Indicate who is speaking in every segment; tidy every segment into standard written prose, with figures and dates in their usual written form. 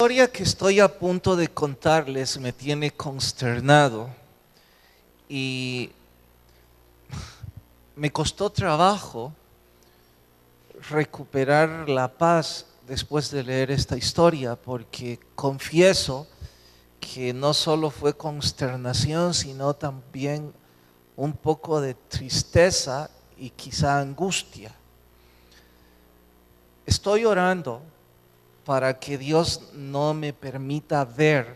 Speaker 1: historia que estoy a punto de contarles me tiene consternado y me costó trabajo recuperar la paz después de leer esta historia, porque confieso que no solo fue consternación, sino también un poco de tristeza y quizá angustia. Estoy orando para que Dios no me permita ver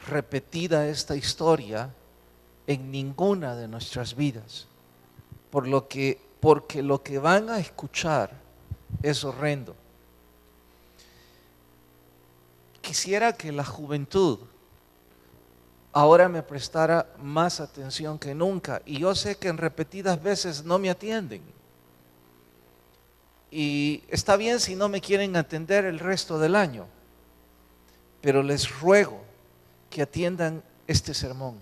Speaker 1: repetida esta historia en ninguna de nuestras vidas, porque lo que van a escuchar es horrendo. Quisiera que la juventud ahora me prestara más atención que nunca, y yo sé que en repetidas veces no me atienden. Y está bien si no me quieren atender el resto del año, pero les ruego que atiendan este sermón.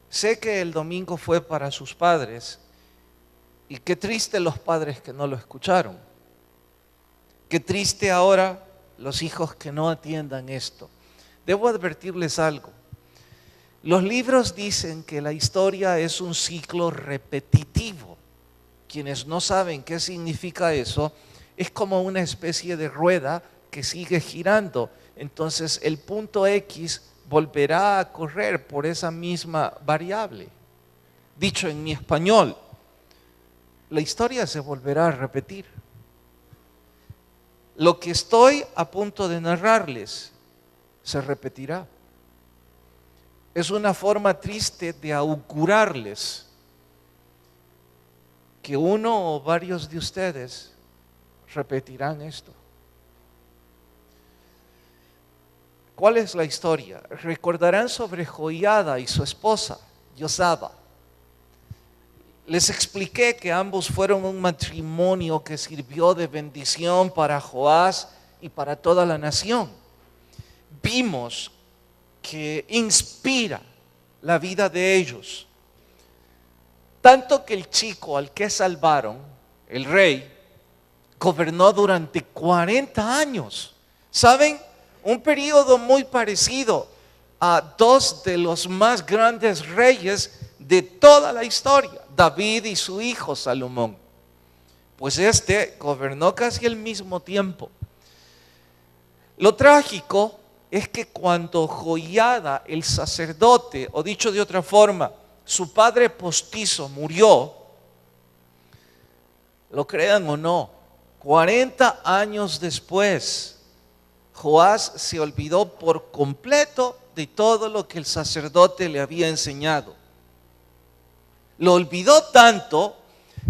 Speaker 1: Sé que el domingo fue para sus padres, y qué triste los padres que no lo escucharon. Qué triste ahora los hijos que no atiendan esto. Debo advertirles algo. Los libros dicen que la historia es un ciclo repetitivo. Quienes no saben qué significa eso, es como una especie de rueda que sigue girando. Entonces el punto X volverá a correr por esa misma variable. Dicho en mi español, la historia se volverá a repetir. Lo que estoy a punto de narrarles se repetirá. Es una forma triste de augurarles que uno o varios de ustedes repetirán esto. ¿Cuál es la historia? Recordarán sobre Joiada y su esposa, Josaba. Les expliqué que ambos fueron un matrimonio que sirvió de bendición para Joás y para toda la nación. Vimos que inspira la vida de ellos. Tanto que el chico al que salvaron, el rey, gobernó durante 40 años. ¿Saben? Un periodo muy parecido a dos de los más grandes reyes de toda la historia, David y su hijo Salomón. Pues este gobernó casi al mismo tiempo. Lo trágico es que cuando Joiada, el sacerdote, o dicho de otra forma, su padre postizo murió, lo crean o no, 40 años después, Joás se olvidó por completo de todo lo que el sacerdote le había enseñado. Lo olvidó tanto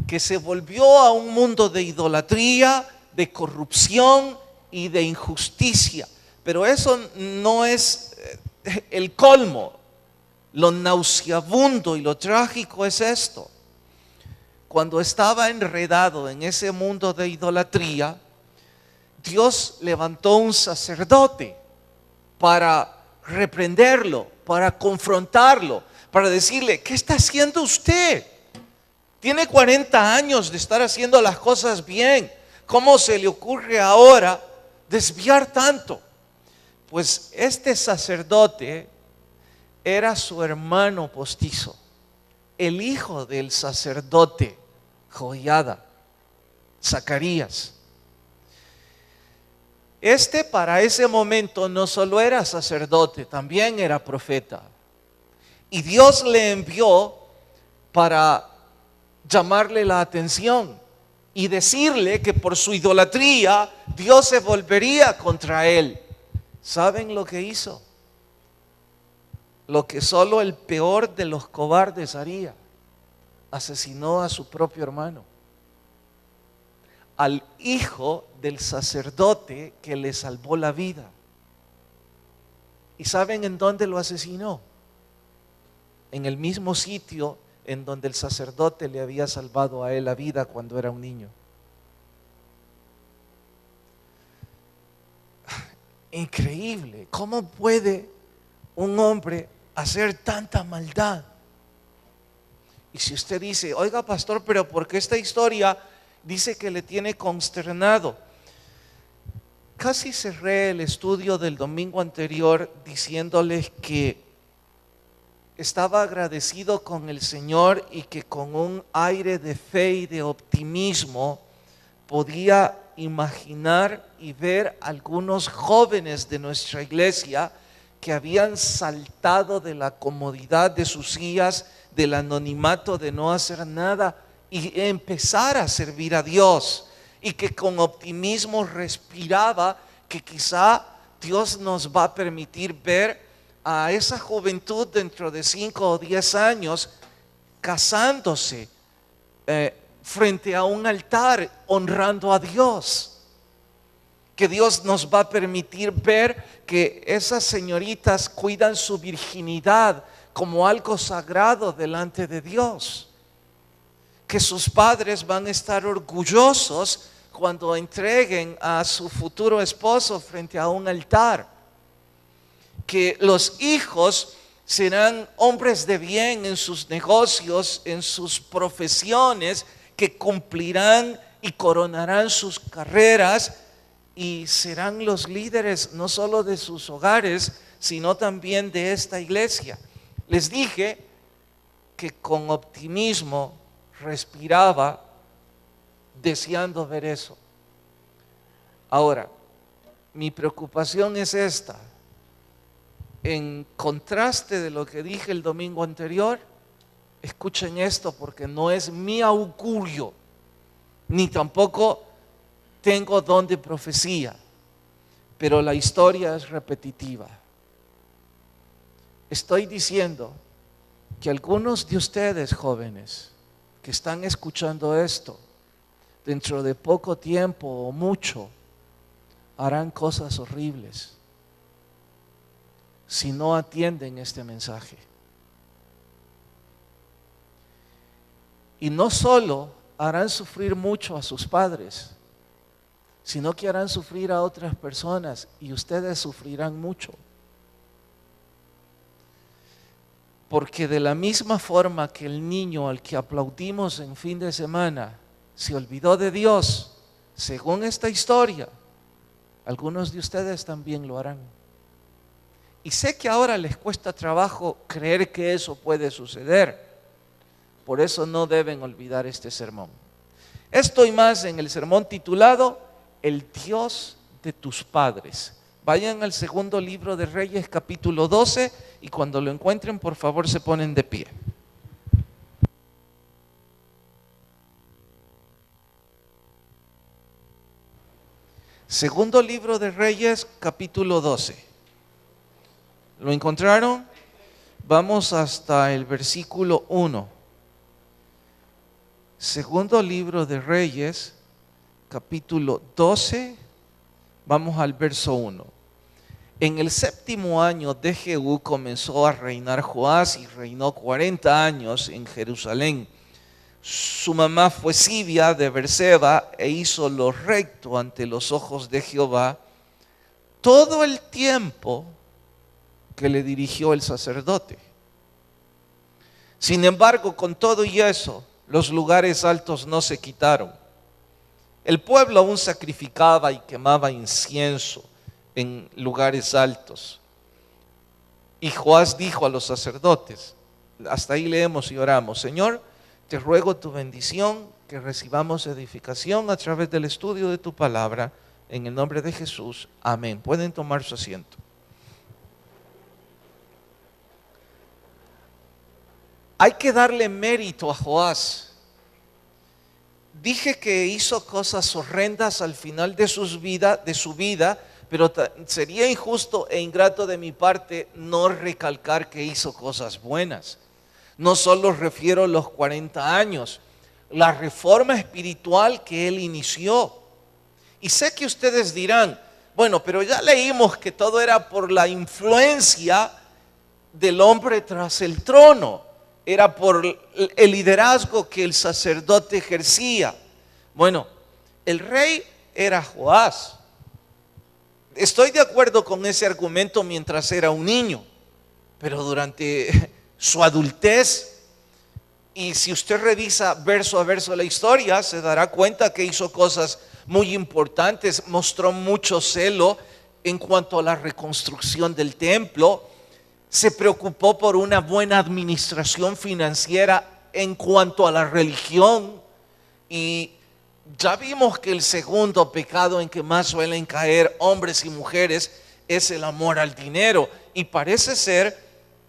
Speaker 1: que se volvió a un mundo de idolatría, de corrupción y de injusticia. Pero eso no es el colmo. Lo nauseabundo y lo trágico es esto. Cuando estaba enredado en ese mundo de idolatría, Dios levantó un sacerdote para reprenderlo, para confrontarlo, para decirle: ¿qué está haciendo usted? Tiene 40 años de estar haciendo las cosas bien. ¿Cómo se le ocurre ahora desviar tanto? Pues este sacerdote era su hermano postizo, el hijo del sacerdote Joiada, Zacarías. Este para ese momento no solo era sacerdote, también era profeta. Y Dios le envió para llamarle la atención y decirle que por su idolatría Dios se volvería contra él. ¿Saben lo que hizo? Lo que solo el peor de los cobardes haría: asesinó a su propio hermano, al hijo del sacerdote que le salvó la vida. ¿Y saben en dónde lo asesinó? En el mismo sitio en donde el sacerdote le había salvado a él la vida cuando era un niño. Increíble. ¿Cómo puede un hombre hacer tanta maldad? Y si usted dice: oiga, pastor, pero ¿por qué esta historia dice que le tiene consternado? Casi cerré el estudio del domingo anterior diciéndoles que estaba agradecido con el Señor y que con un aire de fe y de optimismo podía imaginar y ver algunos jóvenes de nuestra iglesia que habían saltado de la comodidad de sus sillas, del anonimato de no hacer nada y empezar a servir a Dios, y que con optimismo respiraba que quizá Dios nos va a permitir ver a esa juventud dentro de 5 o 10 años casándose frente a un altar honrando a Dios. Que Dios nos va a permitir ver que esas señoritas cuidan su virginidad como algo sagrado delante de Dios. Que sus padres van a estar orgullosos cuando entreguen a su futuro esposo frente a un altar. Que los hijos serán hombres de bien en sus negocios, en sus profesiones, que cumplirán y coronarán sus carreras y serán los líderes no solo de sus hogares, sino también de esta iglesia. Les dije que con optimismo respiraba deseando ver eso. Ahora, mi preocupación es esta. En contraste de lo que dije el domingo anterior, escuchen esto porque no es mi augurio, ni tampoco tengo don de profecía, pero la historia es repetitiva. Estoy diciendo que algunos de ustedes jóvenes que están escuchando esto, dentro de poco tiempo o mucho, harán cosas horribles si no atienden este mensaje. Y no solo harán sufrir mucho a sus padres, sino que harán sufrir a otras personas y ustedes sufrirán mucho. Porque de la misma forma que el niño al que aplaudimos en fin de semana se olvidó de Dios, según esta historia, algunos de ustedes también lo harán. Y sé que ahora les cuesta trabajo creer que eso puede suceder. Por eso no deben olvidar este sermón. Esto y más en el sermón titulado El Dios de tus padres. Vayan al segundo libro de Reyes, capítulo 12, y cuando lo encuentren, por favor, se ponen de pie. Segundo libro de Reyes, capítulo 12. ¿Lo encontraron? Vamos hasta el versículo 1. Segundo libro de Reyes, capítulo 12, vamos al verso 1. En el 7º año de Jehú comenzó a reinar Joás y reinó 40 años en Jerusalén. Su mamá fue Sibia de Berseba e hizo lo recto ante los ojos de Jehová todo el tiempo que le dirigió el sacerdote. Sin embargo, con todo y eso, los lugares altos no se quitaron. El pueblo aún sacrificaba y quemaba incienso en lugares altos. Y Joás dijo a los sacerdotes, hasta ahí leemos y oramos: Señor, te ruego tu bendición, que recibamos edificación a través del estudio de tu palabra, en el nombre de Jesús. Amén. Pueden tomar su asiento. Hay que darle mérito a Joás. Dije que hizo cosas horrendas al final de su vida, pero sería injusto e ingrato de mi parte no recalcar que hizo cosas buenas. No solo refiero los 40 años, la reforma espiritual que él inició. Y sé que ustedes dirán, bueno, pero ya leímos que todo era por la influencia del hombre tras el trono. Era por el liderazgo que el sacerdote ejercía. Bueno, el rey era Joás. Estoy de acuerdo con ese argumento mientras era un niño, pero durante su adultez, y si usted revisa verso a verso la historia, se dará cuenta que hizo cosas muy importantes, mostró mucho celo en cuanto a la reconstrucción del templo, se preocupó por una buena administración financiera en cuanto a la religión, y ya vimos que el segundo pecado en que más suelen caer hombres y mujeres es el amor al dinero, y parece ser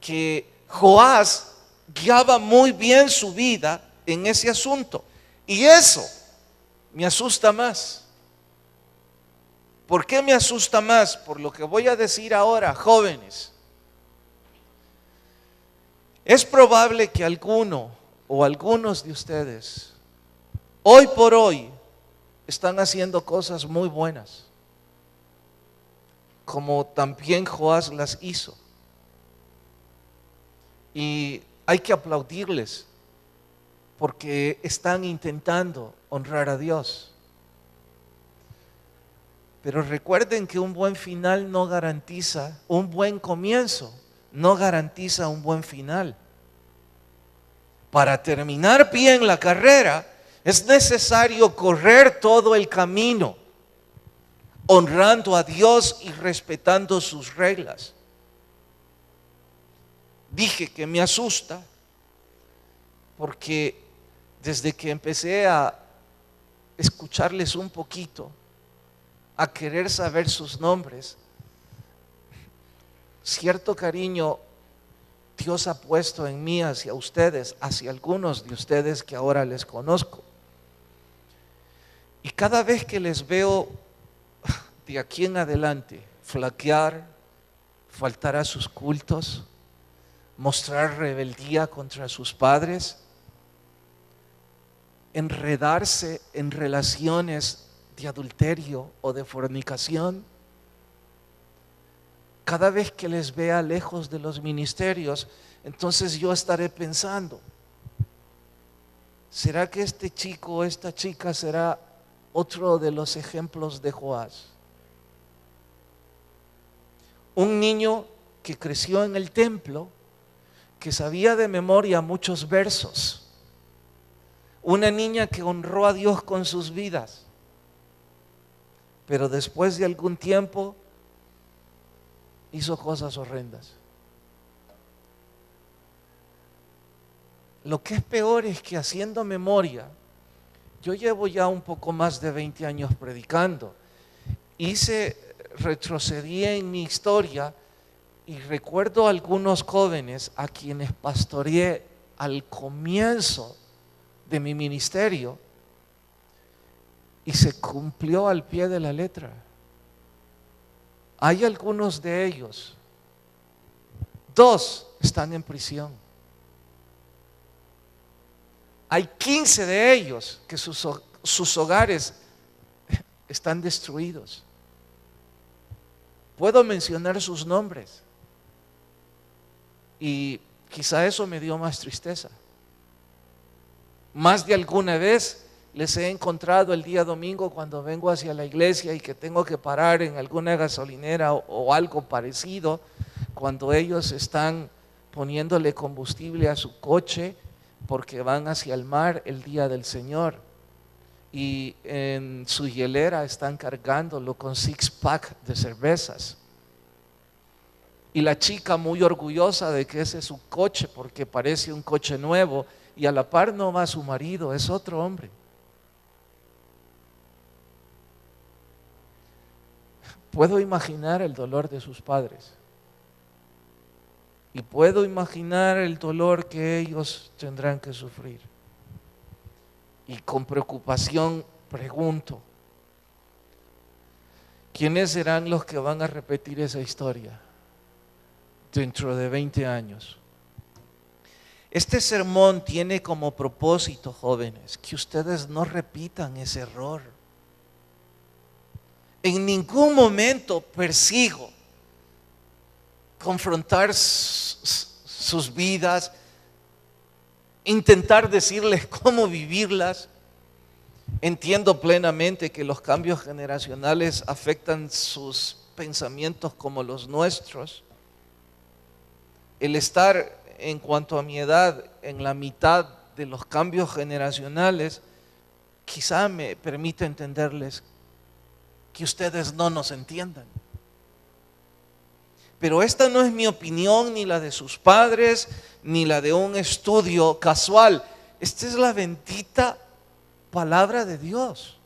Speaker 1: que Joás guiaba muy bien su vida en ese asunto, y eso me asusta más. ¿Por qué me asusta más? Por lo que voy a decir ahora, jóvenes. Es probable que alguno o algunos de ustedes hoy por hoy están haciendo cosas muy buenas, como también Joás las hizo. Y hay que aplaudirles porque están intentando honrar a Dios. Pero recuerden que un buen final no garantiza, un buen comienzo no garantiza un buen final. Para terminar bien la carrera es necesario correr todo el camino, honrando a Dios y respetando sus reglas. Dije que me asusta porque desde que empecé a escucharles un poquito, a querer saber sus nombres, cierto cariño Dios ha puesto en mí hacia ustedes, hacia algunos de ustedes que ahora les conozco. Y cada vez que les veo de aquí en adelante flaquear, faltar a sus cultos, mostrar rebeldía contra sus padres, enredarse en relaciones de adulterio o de fornicación, cada vez que les vea lejos de los ministerios, entonces yo estaré pensando, ¿será que este chico o esta chica será otro de los ejemplos de Joás? Un niño que creció en el templo, que sabía de memoria muchos versos. Una niña que honró a Dios con sus vidas, pero después de algún tiempo hizo cosas horrendas. Lo que es peor es que, haciendo memoria, yo llevo ya un poco más de 20 años predicando, retrocedí en mi historia y recuerdo a algunos jóvenes a quienes pastoreé al comienzo de mi ministerio y se cumplió al pie de la letra. Hay algunos de ellos, 2 están en prisión. Hay 15 de ellos que sus hogares están destruidos. Puedo mencionar sus nombres y quizá eso me dio más tristeza. Más de alguna vez les he encontrado el día domingo cuando vengo hacia la iglesia y que tengo que parar en alguna gasolinera o algo parecido, cuando ellos están poniéndole combustible a su coche porque van hacia el mar el día del Señor, y en su hielera están cargándolo con 6-pack de cervezas. Y la chica muy orgullosa de que ese es su coche porque parece un coche nuevo, y a la par no va su marido, es otro hombre. Puedo imaginar el dolor de sus padres y puedo imaginar el dolor que ellos tendrán que sufrir. Y con preocupación pregunto, ¿quiénes serán los que van a repetir esa historia dentro de 20 años? Este sermón tiene como propósito, jóvenes, que ustedes no repitan ese error. En ningún momento persigo confrontar sus vidas, intentar decirles cómo vivirlas. Entiendo plenamente que los cambios generacionales afectan sus pensamientos como los nuestros. El estar, en cuanto a mi edad, en la mitad de los cambios generacionales, quizá me permita entenderles que ustedes no nos entiendan. Pero esta no es mi opinión, ni la de sus padres, ni la de un estudio casual. Esta es la bendita palabra de Dios.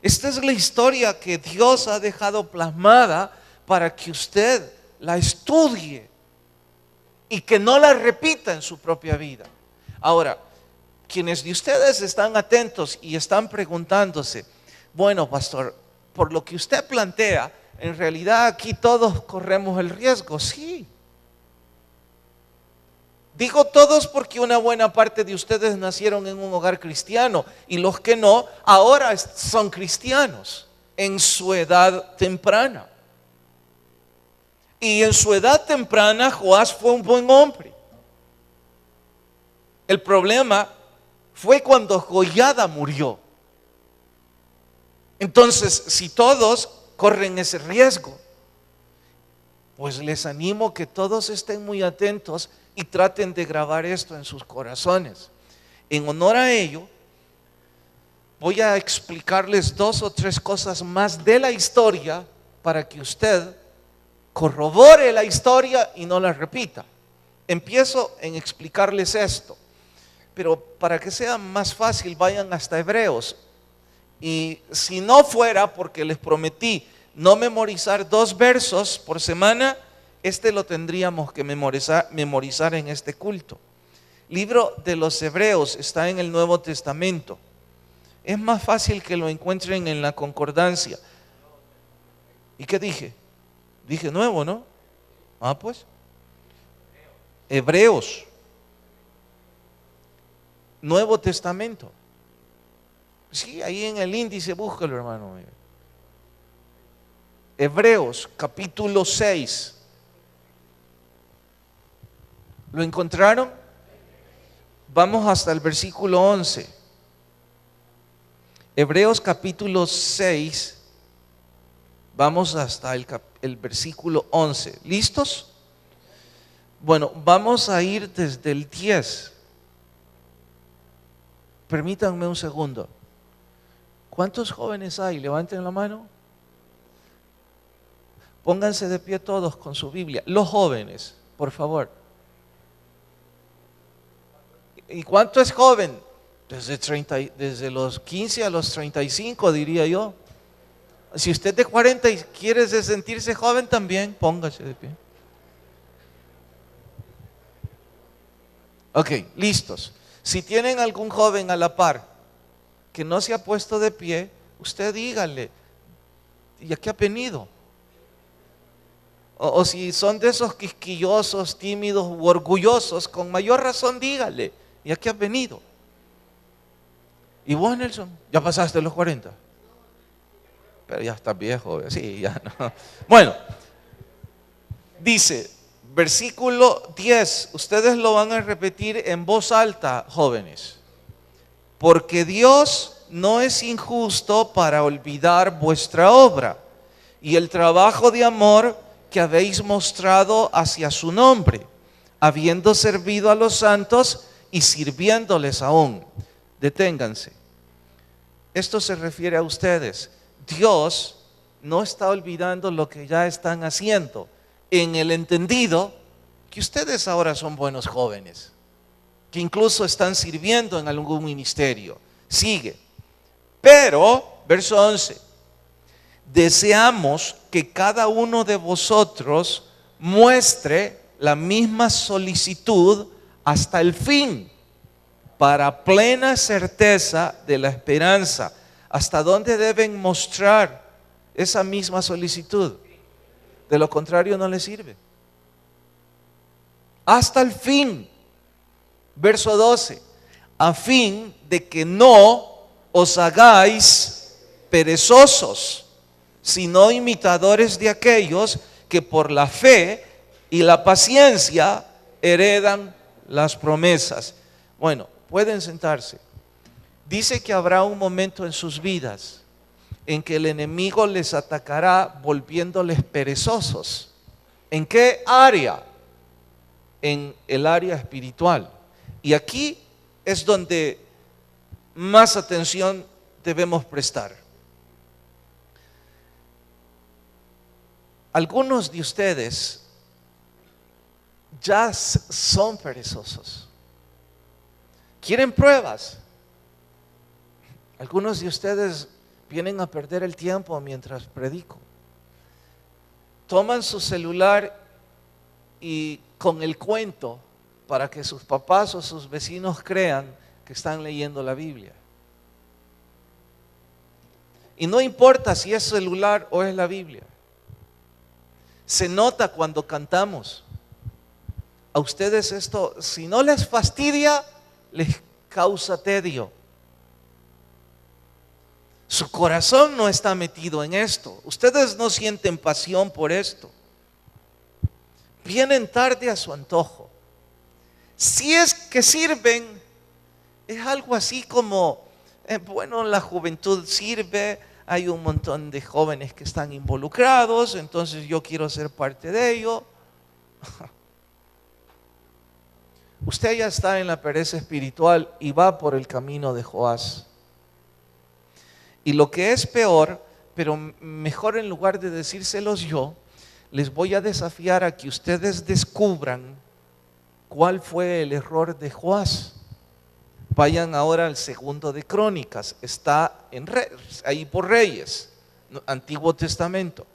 Speaker 1: Esta es la historia que Dios ha dejado plasmada para que usted la estudie y que no la repita en su propia vida. Ahora, quienes de ustedes están atentos y están preguntándose, bueno, pastor, por lo que usted plantea, en realidad aquí todos corremos el riesgo. Sí. Digo todos porque una buena parte de ustedes nacieron en un hogar cristiano y los que no, ahora son cristianos en su edad temprana. Y en su edad temprana Joás fue un buen hombre. El problema fue cuando Joiada murió. Entonces, si todos corren ese riesgo, pues les animo que todos estén muy atentos y traten de grabar esto en sus corazones. En honor a ello, voy a explicarles 2 o 3 cosas más de la historia para que usted corrobore la historia y no la repita. Empiezo en explicarles esto, pero para que sea más fácil, vayan hasta Hebreos. Y si no fuera porque les prometí no memorizar 2 versos por semana, lo tendríamos que memorizar en este culto. Libro de los Hebreos está en el Nuevo Testamento. Es más fácil que lo encuentren en la concordancia. ¿Y qué dije? Dije nuevo, ¿no? Pues Hebreos, Nuevo Testamento. Sí, ahí en el índice búscalo, hermano. Hebreos capítulo 6. ¿Lo encontraron? Vamos hasta el versículo 11. Hebreos capítulo 6. Vamos hasta el versículo 11. ¿Listos? Bueno, vamos a ir desde el 10. Permítanme un segundo. ¿Cuántos jóvenes hay? Levanten la mano. Pónganse de pie todos con su Biblia. Los jóvenes, por favor. ¿Y cuánto es joven? Desde los 15 a los 35, diría yo. Si usted es de 40 y quiere sentirse joven también, póngase de pie. Ok, listos. Si tienen algún joven a la par que no se ha puesto de pie, usted dígale, ¿y a qué ha venido? O si son de esos quisquillosos, tímidos u orgullosos, con mayor razón dígale, ¿y a qué has venido? ¿Y vos, Nelson? ¿Ya pasaste los 40? Pero ya estás viejo, sí, ya no. Bueno, dice, versículo 10, ustedes lo van a repetir en voz alta, jóvenes. Porque Dios no es injusto para olvidar vuestra obra y el trabajo de amor que habéis mostrado hacia su nombre, habiendo servido a los santos y sirviéndoles aún. Deténganse. Esto se refiere a ustedes. Dios no está olvidando lo que ya están haciendo, en el entendido que ustedes ahora son buenos jóvenes, que incluso están sirviendo en algún ministerio. Sigue. Pero, verso 11, deseamos que cada uno de vosotros muestre la misma solicitud hasta el fin, para plena certeza de la esperanza. ¿Hasta dónde deben mostrar esa misma solicitud? De lo contrario no les sirve. Hasta el fin. Verso 12, a fin de que no os hagáis perezosos, sino imitadores de aquellos que por la fe y la paciencia heredan las promesas. Bueno, pueden sentarse. Dice que habrá un momento en sus vidas en que el enemigo les atacará volviéndoles perezosos. ¿En qué área? En el área espiritual. Y aquí es donde más atención debemos prestar. Algunos de ustedes ya son perezosos. ¿Quieren pruebas? Algunos de ustedes vienen a perder el tiempo mientras predico. Toman su celular y con el cuento para que sus papás o sus vecinos crean que están leyendo la Biblia. Y no importa si es celular o es la Biblia. Se nota cuando cantamos. A ustedes esto, si no les fastidia, les causa tedio. Su corazón no está metido en esto. Ustedes no sienten pasión por esto. Vienen tarde a su antojo. Si es que sirven, es algo así como, bueno, la juventud sirve, hay un montón de jóvenes que están involucrados, entonces yo quiero ser parte de ello. Usted ya está en la pereza espiritual y va por el camino de Joás. Y lo que es peor, pero mejor en lugar de decírselos yo, les voy a desafiar a que ustedes descubran cuál fue el error de Joás. Vayan ahora al segundo de Crónicas, está ahí por Reyes, Antiguo Testamento.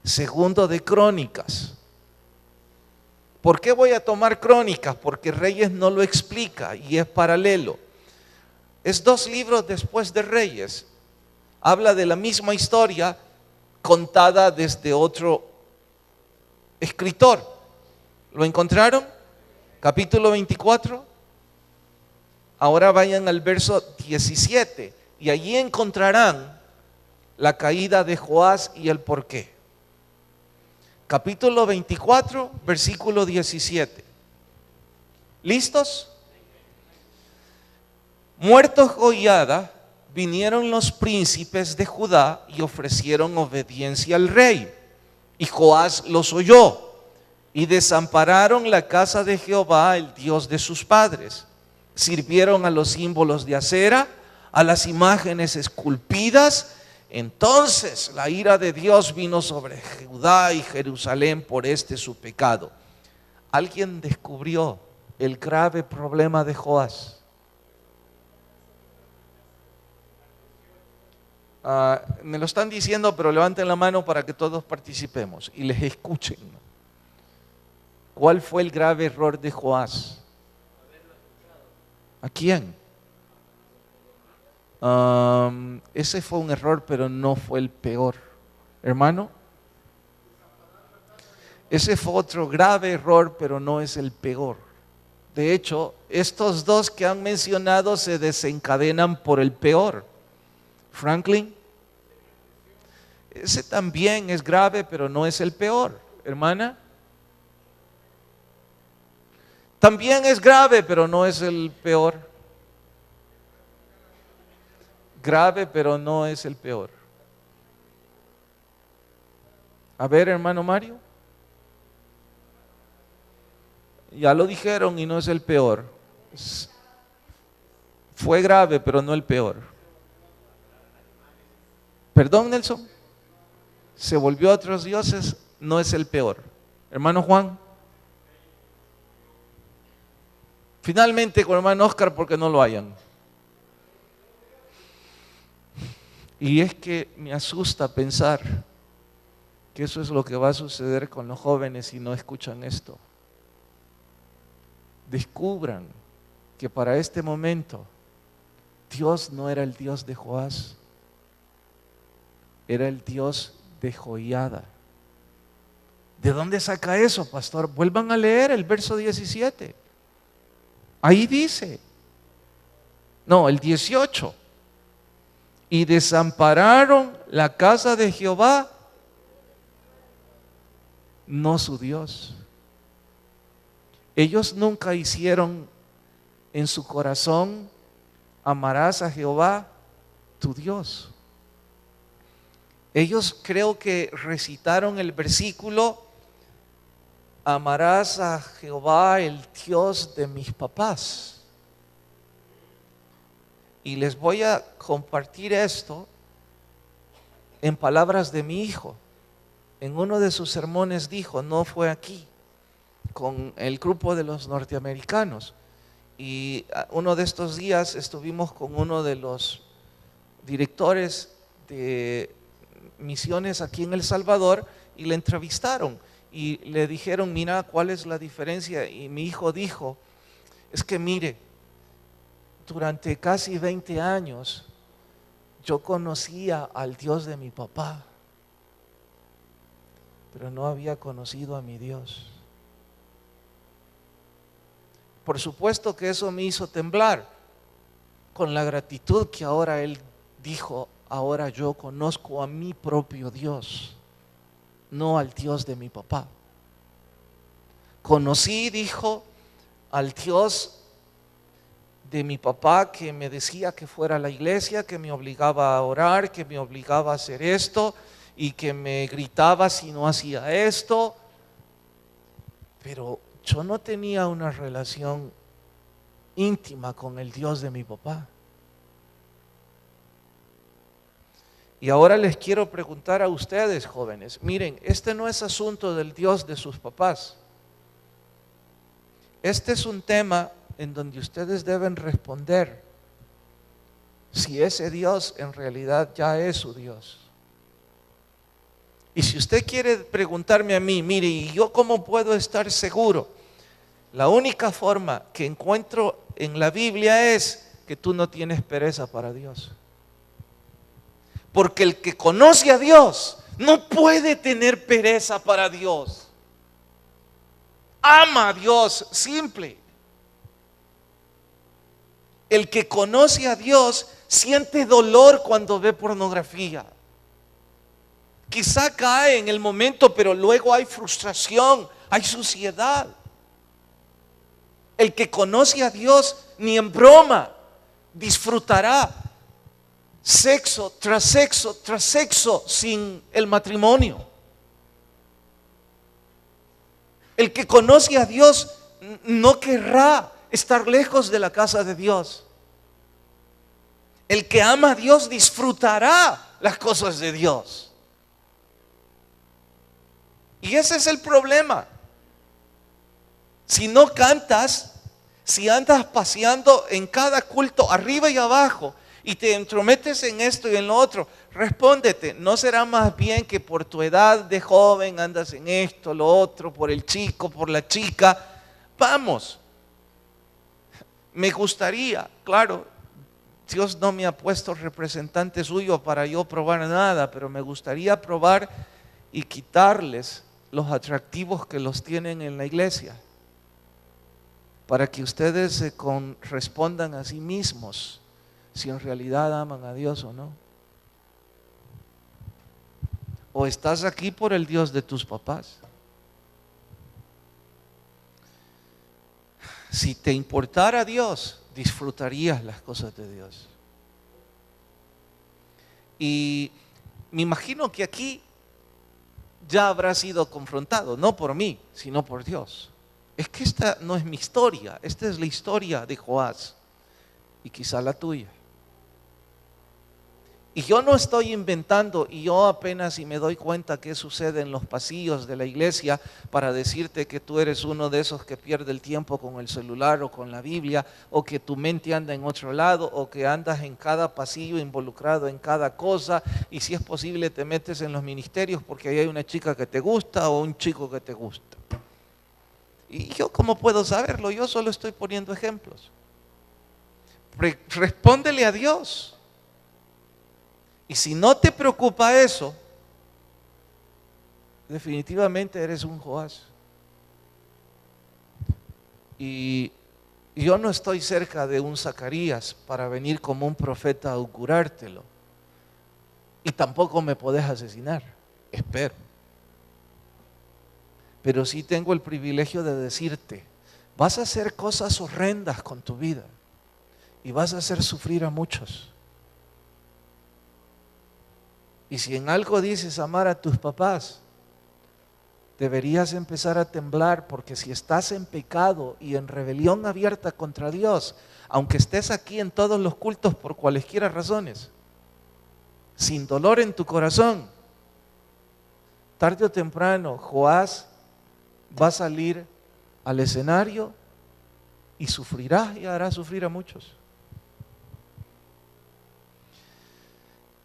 Speaker 1: Segundo de Crónicas. ¿Por qué voy a tomar Crónicas? Porque Reyes no lo explica y es paralelo. Es 2 libros después de Reyes. Habla de la misma historia contada desde otro escritor. ¿Lo encontraron? Capítulo 24. Ahora vayan al verso 17 y allí encontrarán la caída de Joás y el porqué. Capítulo 24, versículo 17. ¿Listos? Muerto Joiada, vinieron los príncipes de Judá y ofrecieron obediencia al rey. Y Joás los oyó y desampararon la casa de Jehová, el Dios de sus padres. Sirvieron a los símbolos de acera, a las imágenes esculpidas. Entonces la ira de Dios vino sobre Judá y Jerusalén por su pecado. ¿Alguien descubrió el grave problema de Joás? Me lo están diciendo, pero levanten la mano para que todos participemos y les escuchen. ¿Cuál fue el grave error de Joás? ¿A quién? Ese fue un error, pero no fue el peor. Hermano, ese fue otro grave error, pero no es el peor. De hecho, estos 2 que han mencionado se desencadenan por el peor. Franklin, ese también es grave, pero no es el peor. Hermana, también es grave, pero no es el peor. Grave, pero no es el peor. A ver, hermano Mario. Ya lo dijeron y no es el peor. Fue grave, pero no el peor. Perdón, Nelson. Se volvió a otros dioses, no es el peor. Hermano Juan. Finalmente con hermano Oscar, porque no lo hayan. Y es que me asusta pensar que eso es lo que va a suceder con los jóvenes si no escuchan esto. Descubran que para este momento Dios no era el Dios de Joás, era el Dios de Joiada. ¿De dónde saca eso, pastor? Vuelvan a leer el verso 17. Ahí dice, no, el 18. Y desampararon la casa de Jehová, no su Dios. Ellos nunca hicieron en su corazón, amarás a Jehová, tu Dios. Ellos creo que recitaron el versículo, amarás a Jehová, el Dios de mis papás. Y les voy a compartir esto en palabras de mi hijo. En uno de sus sermones dijo, no fue aquí, con el grupo de los norteamericanos. Y uno de estos días estuvimos con uno de los directores de misiones aquí en El Salvador y le entrevistaron y le dijeron, mira, ¿cuál es la diferencia? Y mi hijo dijo, es que mire, durante casi 20 años yo conocía al Dios de mi papá, pero no había conocido a mi Dios. Por supuesto que eso me hizo temblar con la gratitud que ahora él dijo, ahora yo conozco a mi propio Dios, no al Dios de mi papá. Conocí, dijo, al Dios de mi papá que me decía que fuera a la iglesia, que me obligaba a orar, que me obligaba a hacer esto y que me gritaba si no hacía esto. Pero yo no tenía una relación íntima con el Dios de mi papá. Y ahora les quiero preguntar a ustedes, jóvenes, miren, este no es asunto del Dios de sus papás. Este es un tema en donde ustedes deben responder si ese Dios en realidad ya es su Dios. Y si usted quiere preguntarme a mí, mire, ¿y yo cómo puedo estar seguro? La única forma que encuentro en la Biblia es que tú no tienes pereza para Dios. Porque el que conoce a Dios no puede tener pereza para Dios. Ama a Dios, simple. El que conoce a Dios siente dolor cuando ve pornografía. Quizá cae en el momento, pero luego hay frustración, hay suciedad. El que conoce a Dios ni en broma disfrutará sexo tras sexo tras sexo sin el matrimonio. El que conoce a Dios no querrá estar lejos de la casa de Dios. El que ama a Dios disfrutará las cosas de Dios. Y ese es el problema. Si no cantas, si andas paseando en cada culto arriba y abajo y te entrometes en esto y en lo otro, respóndete, ¿no será más bien que por tu edad de joven andas en esto, lo otro, por el chico, por la chica? Vamos, me gustaría, claro, Dios no me ha puesto representante suyo para yo probar nada, pero me gustaría probar y quitarles los atractivos que los tienen en la iglesia, para que ustedes se respondan a sí mismos si en realidad aman a Dios o no. O estás aquí por el Dios de tus papás. Si te importara Dios, disfrutarías las cosas de Dios. Y me imagino que aquí ya habrá sido confrontado, no por mí, sino por Dios. Es que esta no es mi historia, esta es la historia de Joás y quizá la tuya. Y yo no estoy inventando, y yo apenas si me doy cuenta qué sucede en los pasillos de la iglesia para decirte que tú eres uno de esos que pierde el tiempo con el celular o con la Biblia, o que tu mente anda en otro lado, o que andas en cada pasillo involucrado en cada cosa, y si es posible te metes en los ministerios porque ahí hay una chica que te gusta o un chico que te gusta. Y yo, ¿cómo puedo saberlo? Yo solo estoy poniendo ejemplos. Respóndele a Dios. Y si no te preocupa eso, definitivamente eres un Joás. Y yo no estoy cerca de un Zacarías para venir como un profeta a augurártelo. Y tampoco me podés asesinar, espero. Pero sí tengo el privilegio de decirte, vas a hacer cosas horrendas con tu vida y vas a hacer sufrir a muchos. Y si en algo dices amar a tus papás, deberías empezar a temblar, porque si estás en pecado y en rebelión abierta contra Dios, aunque estés aquí en todos los cultos por cualesquiera razones, sin dolor en tu corazón, tarde o temprano Joás va a salir al escenario y sufrirá y hará sufrir a muchos.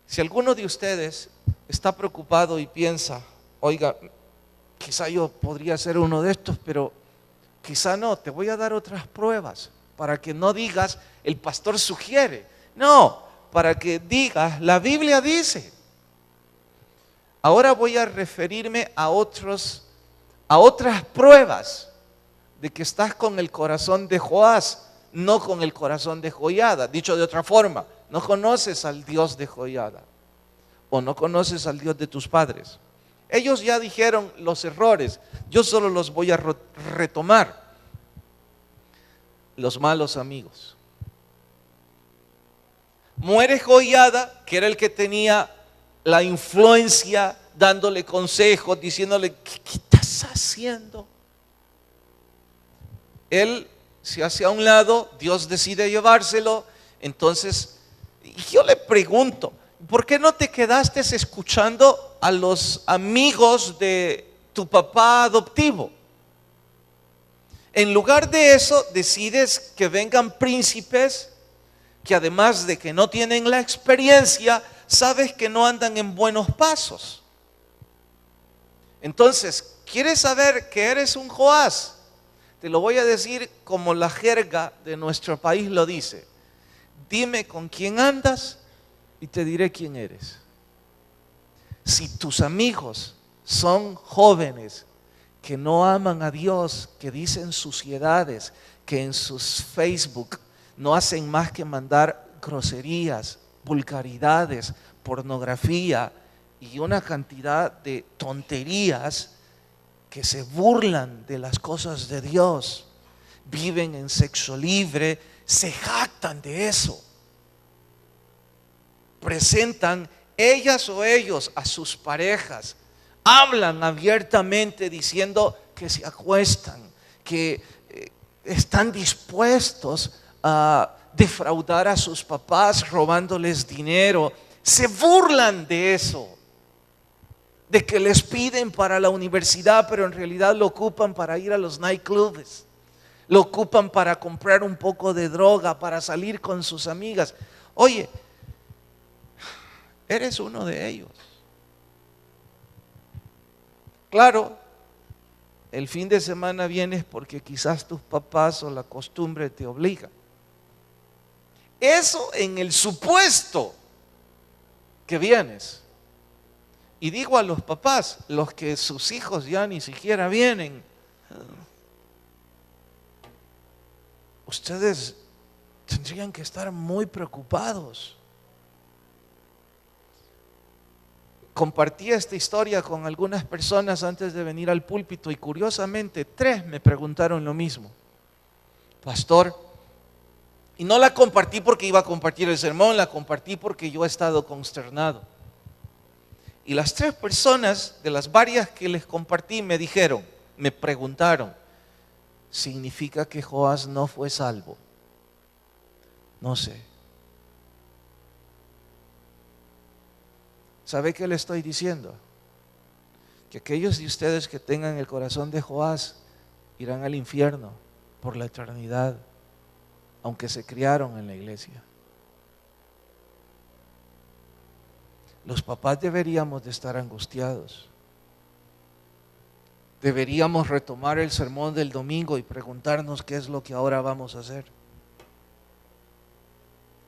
Speaker 1: Si alguno de ustedes está preocupado y piensa, oiga, quizá yo podría ser uno de estos, pero quizá no, te voy a dar otras pruebas para que no digas, el pastor sugiere. No, para que digas, la Biblia dice. Ahora voy a referirme a otras pruebas de que estás con el corazón de Joás, no con el corazón de Joiada. Dicho de otra forma, no conoces al Dios de Joiada o no conoces al Dios de tus padres. Ellos ya dijeron los errores, yo solo los voy a retomar. Los malos amigos. Muere Joiada, que era el que tenía la influencia, dándole consejos, diciéndole, ¿qué estás haciendo? Él se hace a un lado, Dios decide llevárselo. Entonces, yo le pregunto, ¿por qué no te quedaste escuchando a los amigos de tu papá adoptivo? En lugar de eso, decides que vengan príncipes que, además de que no tienen la experiencia, sabes que no andan en buenos pasos. Entonces, ¿quieres saber que eres un Joás? Te lo voy a decir como la jerga de nuestro país lo dice. Dime con quién andas y te diré quién eres. Si tus amigos son jóvenes que no aman a Dios, que dicen suciedades, que en sus Facebook no hacen más que mandar groserías, vulgaridades, pornografía y una cantidad de tonterías, que se burlan de las cosas de Dios, viven en sexo libre, se jactan de eso, presentan ellas o ellos a sus parejas, hablan abiertamente diciendo que se acuestan, que están dispuestos a defraudar a sus papás robándoles dinero. Se burlan de eso, de que les piden para la universidad, pero en realidad lo ocupan para ir a los nightclubs, lo ocupan para comprar un poco de droga, para salir con sus amigas. Oye, eres uno de ellos. Claro, el fin de semana vienes porque quizás tus papás o la costumbre te obliga. Eso en el supuesto que vienes. Y digo a los papás, los que sus hijos ya ni siquiera vienen, ustedes tendrían que estar muy preocupados. Compartí esta historia con algunas personas antes de venir al púlpito y curiosamente 3 me preguntaron lo mismo. Pastor, y no la compartí porque iba a compartir el sermón, la compartí porque yo he estado consternado. Y las 3 personas de las varias que les compartí me preguntaron, ¿significa que Joás no fue salvo? No sé. ¿Sabe qué le estoy diciendo? Que aquellos de ustedes que tengan el corazón de Joás irán al infierno por la eternidad, aunque se criaron en la iglesia. Los papás deberíamos de estar angustiados. Deberíamos retomar el sermón del domingo y preguntarnos qué es lo que ahora vamos a hacer.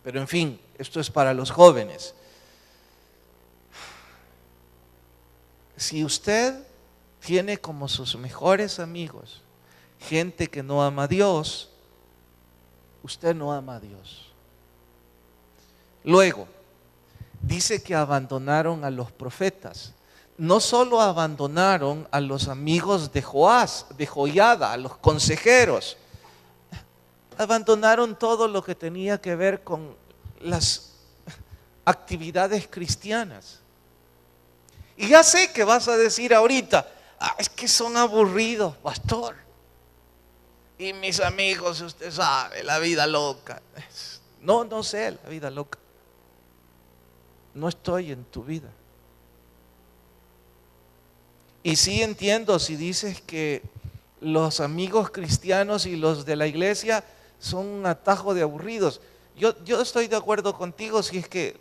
Speaker 1: Pero en fin, esto es para los jóvenes. Si usted tiene como sus mejores amigos gente que no ama a Dios, usted no ama a Dios. Luego, dice que abandonaron a los profetas. No solo abandonaron a los amigos de Joás, de Joiada, a los consejeros, abandonaron todo lo que tenía que ver con las actividades cristianas. Y ya sé que vas a decir ahorita, Es que son aburridos, pastor. Y mis amigos, usted sabe, la vida loca. No, no sé la vida loca. No estoy en tu vida. Y sí entiendo si dices que los amigos cristianos y los de la iglesia son un atajo de aburridos. Yo estoy de acuerdo contigo si es que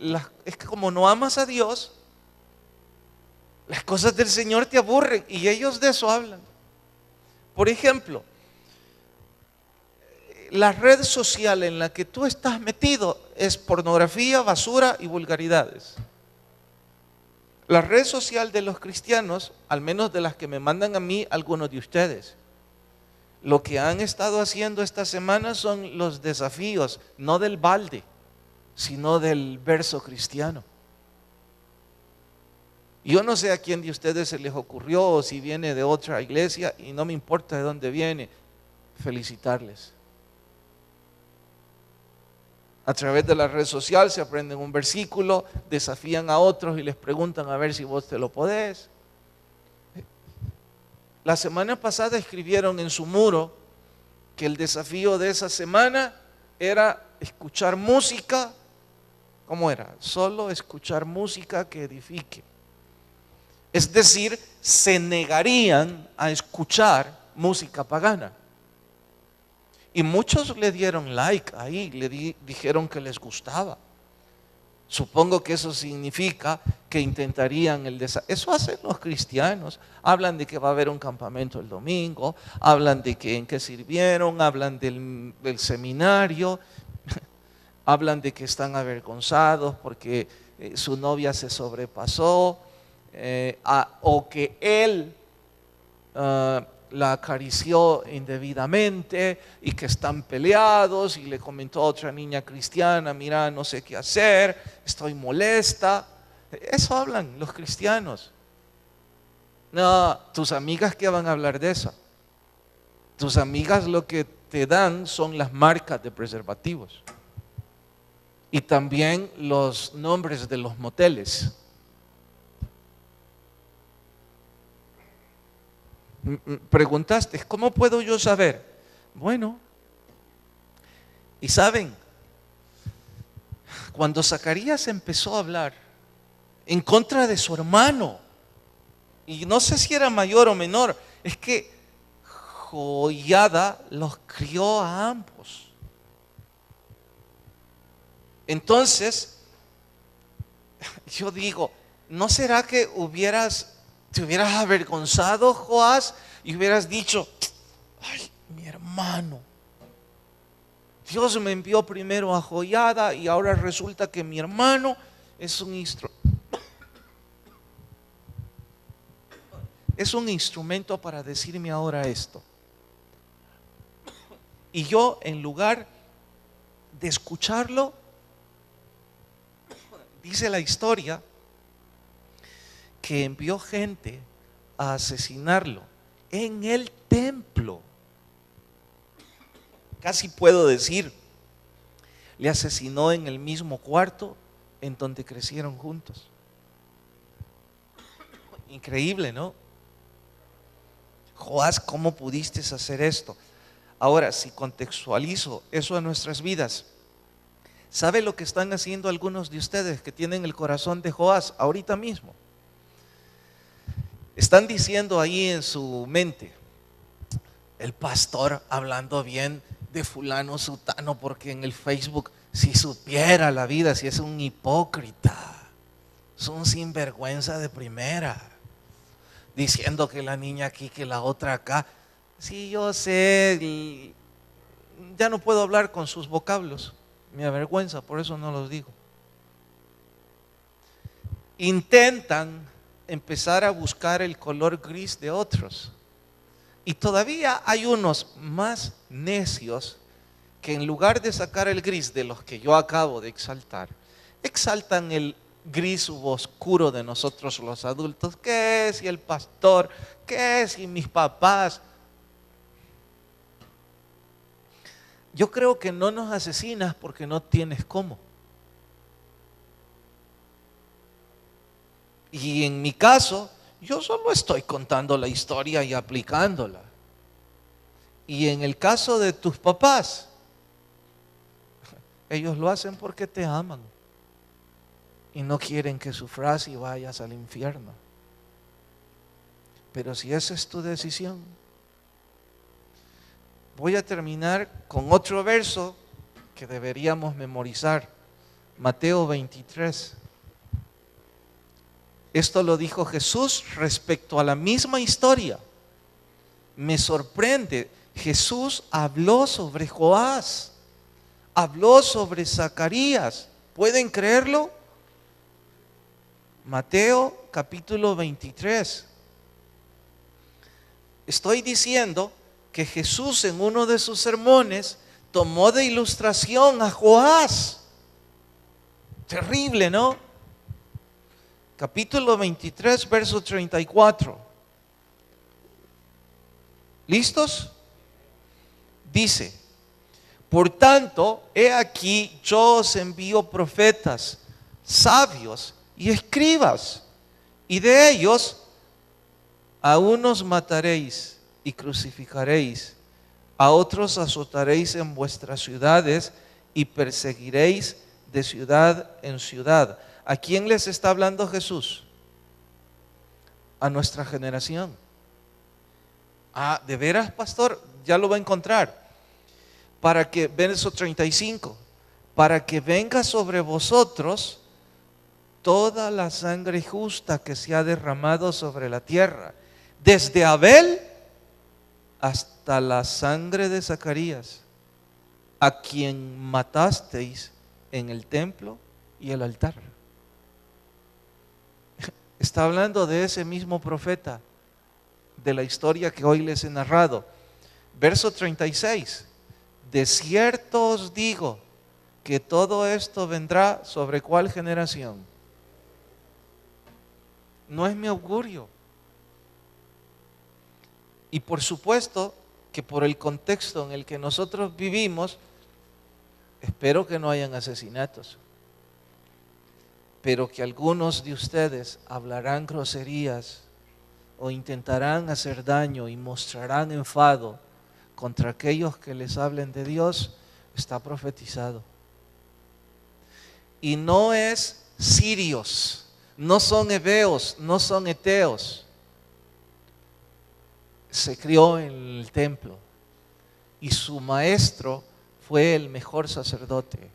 Speaker 1: como no amas a Dios, las cosas del Señor te aburren y ellos de eso hablan. Por ejemplo, la red social en la que tú estás metido es pornografía, basura y vulgaridades. La red social de los cristianos, al menos de las que me mandan a mí algunos de ustedes, lo que han estado haciendo esta semana son los desafíos, no del balde, sino del verso cristiano. Yo no sé a quién de ustedes se les ocurrió o si viene de otra iglesia y no me importa de dónde viene, felicitarles. A través de la red social se aprenden un versículo, desafían a otros y les preguntan a ver si vos te lo podés. La semana pasada escribieron en su muro que el desafío de esa semana era escuchar música. ¿Cómo era? Solo escuchar música que edifique. Es decir, se negarían a escuchar música pagana. Y muchos le dieron like ahí, dijeron que les gustaba. Supongo que eso significa que intentarían el desafío. Eso hacen los cristianos. Hablan de que va a haber un campamento el domingo, hablan de que en qué sirvieron, hablan del seminario, hablan de que están avergonzados porque su novia se sobrepasó, o que él la acarició indebidamente y que están peleados y le comentó a otra niña cristiana, mira, no sé qué hacer, estoy molesta. Eso hablan los cristianos. No, tus amigas, ¿qué van a hablar de eso? Tus amigas lo que te dan son las marcas de preservativos y también los nombres de los moteles. Preguntaste, ¿cómo puedo yo saber? Bueno, y saben, cuando Zacarías empezó a hablar en contra de su hermano, y no sé si era mayor o menor, es que Joiada los crió a ambos. Entonces, yo digo, ¿no será que te hubieras avergonzado, Joás, y hubieras dicho, ay, mi hermano, Dios me envió primero a Joiada y ahora resulta que mi hermano es un instrumento para decirme ahora esto? Y yo, en lugar de escucharlo, dice la historia que envió gente a asesinarlo en el templo. Casi puedo decir, le asesinó en el mismo cuarto en donde crecieron juntos. Increíble, ¿no? Joás, ¿cómo pudiste hacer esto? Ahora, si contextualizo eso a nuestras vidas, ¿sabe lo que están haciendo algunos de ustedes que tienen el corazón de Joás ahorita mismo? Están diciendo ahí en su mente, el pastor hablando bien de fulano sutano, porque en el Facebook, si supiera la vida, si es un hipócrita, es un sinvergüenza de primera, diciendo que la niña aquí, que la otra acá. Sí, yo sé, ya no puedo hablar con sus vocablos, me avergüenza, por eso no los digo. Intentan empezar a buscar el color gris de otros. Y todavía hay unos más necios que en lugar de sacar el gris de los que yo acabo de exaltar, exaltan el gris oscuro de nosotros los adultos. ¿Qué si el pastor? ¿Qué si mis papás? Yo creo que no nos asesinas porque no tienes cómo. Y en mi caso, Yo solo estoy contando la historia y aplicándola. Y en el caso de tus papás, ellos lo hacen porque te aman y no quieren que sufras y vayas al infierno. Pero si esa es tu decisión, voy a terminar con otro verso que deberíamos memorizar. Mateo 23. Esto lo dijo Jesús respecto a la misma historia. Me sorprende, Jesús habló sobre Joás, habló sobre Zacarías. ¿Pueden creerlo? Mateo capítulo 23. Estoy diciendo que Jesús en uno de sus sermones tomó de ilustración a Joás. Terrible, ¿no? Capítulo 23, verso 34. ¿Listos? Dice: por tanto, he aquí yo os envío profetas, sabios y escribas, y de ellos a unos mataréis y crucificaréis, a otros azotaréis en vuestras ciudades y perseguiréis de ciudad en ciudad. ¿A quién les está hablando Jesús? A nuestra generación. Ah, ¿de veras, pastor? Ya lo va a encontrar. Para que, verso 35, para que venga sobre vosotros toda la sangre justa que se ha derramado sobre la tierra, desde Abel hasta la sangre de Zacarías, a quien matasteis en el templo y el altar. Está hablando de ese mismo profeta, de la historia que hoy les he narrado. Verso 36. De cierto os digo que todo esto vendrá sobre ¿cuál generación? No es mi augurio. Y por supuesto que por el contexto en el que nosotros vivimos, espero que no hayan asesinatos, pero que algunos de ustedes hablarán groserías o intentarán hacer daño y mostrarán enfado contra aquellos que les hablen de Dios, está profetizado. Y no es sirios, no son heveos, no son eteos. Se crió en el templo y su maestro fue el mejor sacerdote.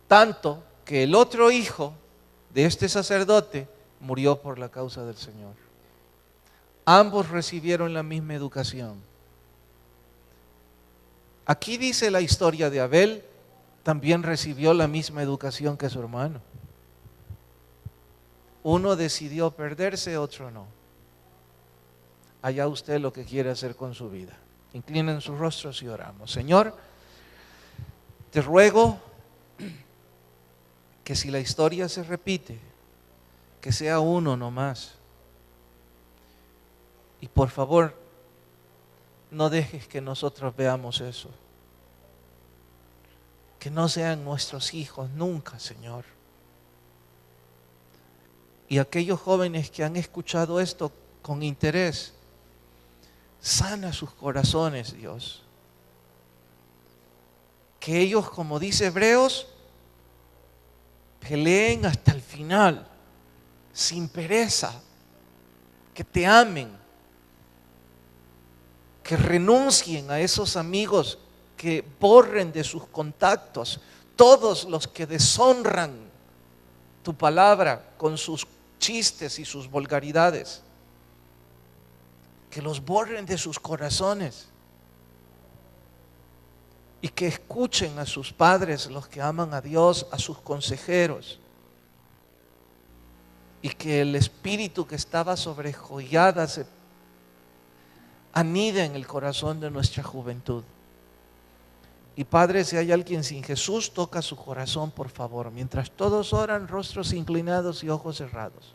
Speaker 1: Tanto que el otro hijo de este sacerdote murió por la causa del Señor. Ambos recibieron la misma educación. Aquí dice la historia de Abel, también recibió la misma educación que su hermano. Uno decidió perderse, otro no. Allá usted lo que quiere hacer con su vida. Inclinen sus rostros y oramos. Señor, te ruego que si la historia se repite, que sea uno nomás. Y por favor, no dejes que nosotros veamos eso. Que no sean nuestros hijos nunca, Señor. Y aquellos jóvenes que han escuchado esto con interés, sana sus corazones, Dios. Que ellos, como dice Hebreos, peleen hasta el final, sin pereza, que te amen, que renuncien a esos amigos, que borren de sus contactos todos los que deshonran tu palabra con sus chistes y sus vulgaridades, que los borren de sus corazones y que escuchen a sus padres, los que aman a Dios, a sus consejeros, y que el espíritu que estaba sobre Joiada se anida en el corazón de nuestra juventud. Y Padre, si hay alguien sin Jesús, toca su corazón, por favor, mientras todos oran, rostros inclinados y ojos cerrados.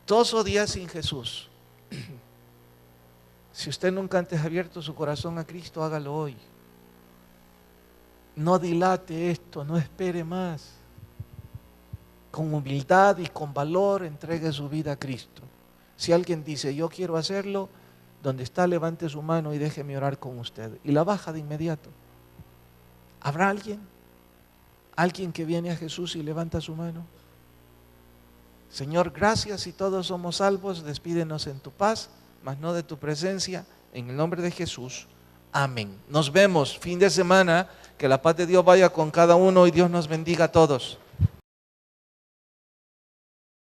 Speaker 1: Todos o días sin Jesús. Si usted nunca antes ha abierto su corazón a Cristo, hágalo hoy. No dilate esto, no espere más. con humildad y con valor entregue su vida a Cristo. Si alguien dice, yo quiero hacerlo, donde está, levante su mano y déjeme orar con usted. Y la baja de inmediato. ¿Habrá alguien? ¿Alguien que viene a Jesús y levanta su mano? Señor, gracias, si todos somos salvos, despídenos en tu paz, mas no de tu presencia, en el nombre de Jesús. Amén. Nos vemos fin de semana, que la paz de Dios vaya con cada uno y Dios nos bendiga a todos.